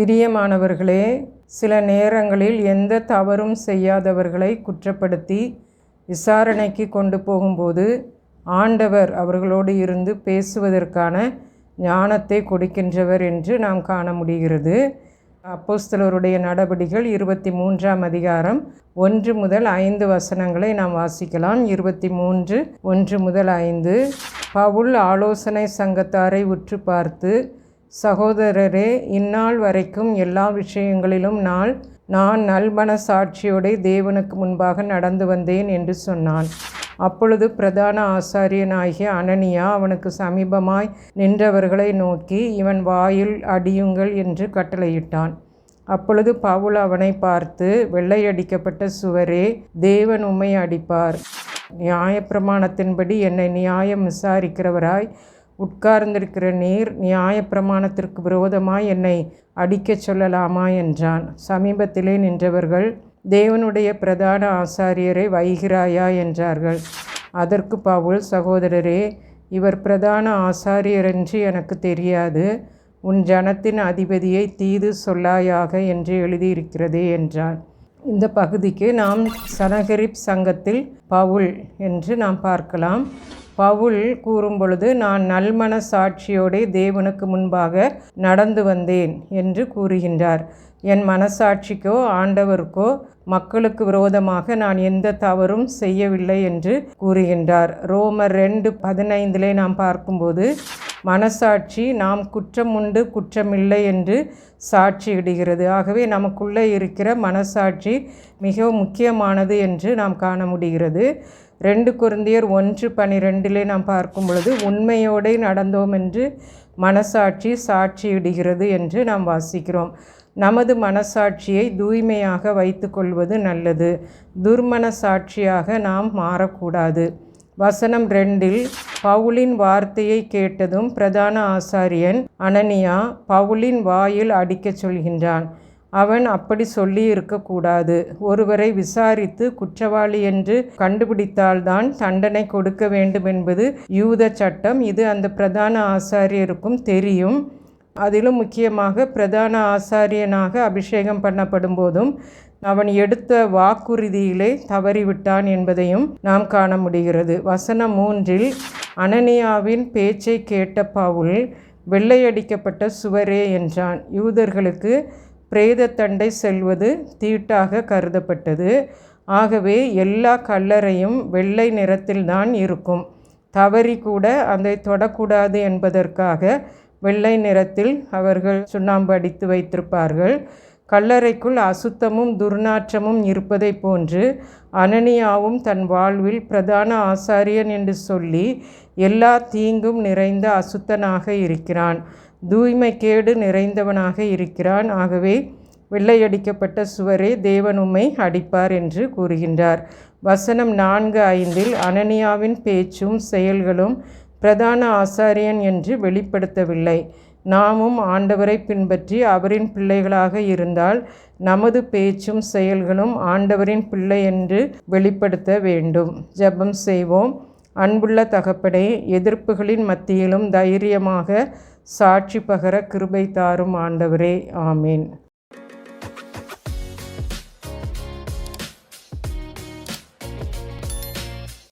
பிரியமானவர்களே, சில நேரங்களில் எந்த தவறும் செய்யாதவர்களை குற்றப்படுத்தி விசாரணைக்கு கொண்டு போகும்போது ஆண்டவர் அவர்களோடு இருந்து பேசுவதற்கான ஞானத்தை கொடுக்கின்றவர் என்று நாம் காண முடிகிறது. அப்போஸ்தலருடைய நடபடிகள் 23ஆம் அதிகாரம் 1 முதல் 5 வசனங்களை நாம் வாசிக்கலாம். 23 1 முதல் 5. பவுல் ஆலோசனை சங்கத்தாரை உற்று பார்த்து, சகோதரரே, இந்நாள் வரைக்கும் எல்லா விஷயங்களிலும் நான் நல்மனசாட்சியோடு தேவனுக்கு முன்பாக நடந்து வந்தேன் என்று சொன்னான். அப்பொழுது பிரதான ஆசாரியனாகிய அனனியா அவனுக்கு சமீபமாய் நின்றவர்களை நோக்கி, இவன் வாயில் அடியுங்கள் என்று கட்டளையிட்டான். அப்பொழுது பவுல் அவனை பார்த்து, வெள்ளையடிக்கப்பட்ட சுவரே, தேவன் உம்மை அடிப்பார். நியாயப்பிரமாணத்தின்படி என்னை நியாயம் விசாரிக்கிறவராய் உட்கார்ந்திருக்கிற நீர் நியாயப்பிரமாணத்திற்கு விரோதமாய் என்னை அடிக்கச் சொல்லலாமா என்றான். சமீபத்திலே நின்றவர்கள், தேவனுடைய பிரதான ஆசாரியரை வைகிறாயா என்றார்கள். அதற்கு பவுல், சகோதரரே, இவர் பிரதான ஆசாரியரென்று எனக்கு தெரியாது. உன் ஜனத்தின் அதிபதியை தீது சொல்லாயாக என்று எழுதியிருக்கிறதே என்றான். இந்த பகுதிக்கு நாம் சனகரிப் சங்கத்தில் பவுல் என்று நாம் பார்க்கலாம். பவுல் கூறும் பொழுது, நான் நல்மனசாட்சியோடு தேவனுக்கு முன்பாக நடந்து வந்தேன் என்று கூறுகின்றார். என் மனசாட்சிக்கோ ஆண்டவருக்கோ மக்களுக்கு விரோதமாக நான் எந்த தவறும் செய்யவில்லை என்று கூறுகின்றார். ரோமர் 2:15 நாம் பார்க்கும்போது, மனசாட்சி நாம் குற்றம் உண்டு குற்றமில்லை என்று சாட்சியிடுகிறது. ஆகவே நமக்குள்ளே இருக்கிற மனசாட்சி மிகவும் முக்கியமானது என்று நாம் காண முடிகிறது. 2 கொரிந்தியர் 1:12 நாம் பார்க்கும் பொழுது, உண்மையோடு நடந்தோம் என்று மனசாட்சி சாட்சியிடுகிறது என்று நாம் வாசிக்கிறோம். நமது மனசாட்சியை தூய்மையாக வைத்து கொள்வது நல்லது. துர்மனசாட்சியாக நாம் மாறக்கூடாது. வசனம் 2, பவுலின் வார்த்தையை கேட்டதும் பிரதான ஆசாரியன் அனனியா பவுலின் வாயில் அடிக்கச் சொல்கின்றான். அவன் அப்படி சொல்லி இருக்கக்கூடாது. ஒருவரை விசாரித்து குற்றவாளி என்று கண்டுபிடித்தால்தான் தண்டனை கொடுக்க வேண்டும் என்பது யூத சட்டம். இது அந்த பிரதான ஆசாரியருக்கும் தெரியும். அதிலும் முக்கியமாக பிரதான ஆசாரியனாக அபிஷேகம் பண்ணப்படும் போதும் அவன் எடுத்த வாக்குறுதியிலே தவறிவிட்டான் என்பதையும் நாம் காண முடிகிறது. வசனம் 3, அனனியாவின் பேச்சை கேட்ட பவுல், வெள்ளையடிக்கப்பட்ட சுவரே என்றான். யூதர்களுக்கு பிரேதத்தண்டை செல்வது தீட்டாக கருதப்பட்டது. ஆகவே எல்லா கல்லறையும் வெள்ளை நிறத்தில்தான் இருக்கும். தவறி கூட அதை தொடக்கூடாது என்பதற்காக வெள்ளை நிறத்தில் அவர்கள் சுண்ணாம்பு அடித்து வைத்திருப்பார்கள். கல்லறைக்குள் அசுத்தமும் துர்நாற்றமும் இருப்பதை போன்று அனனியாவும் தன் வாழ்வில் பிரதான ஆசாரியன் என்று சொல்லி எல்லா தீங்கும் நிறைந்த அசுத்தனாக இருக்கிறான். தூய்மைக்கேடு நிறைந்தவனாக இருக்கிறான். ஆகவே வெள்ளையடிக்கப்பட்ட சுவரே, தேவன் உம்மை அடிப்பார் என்று கூறுகின்றார். வசனம் 4-5 அனனியாவின் பேச்சும் செயல்களும் பிரதான ஆசாரியன் என்று வெளிப்படுத்தவில்லை. நாமும் ஆண்டவரை பின்பற்றி அவரின் பிள்ளைகளாக இருந்தால் நமது பேச்சும் செயல்களும் ஆண்டவரின் பிள்ளை என்று வெளிப்படுத்த வேண்டும். ஜெபம் செய்வோம். அன்புள்ள தகப்பனே, எதிர்ப்புகளின் மத்தியிலும் தைரியமாக சாட்சி பகர கிருபை தாரும் ஆண்டவரே. ஆமேன்.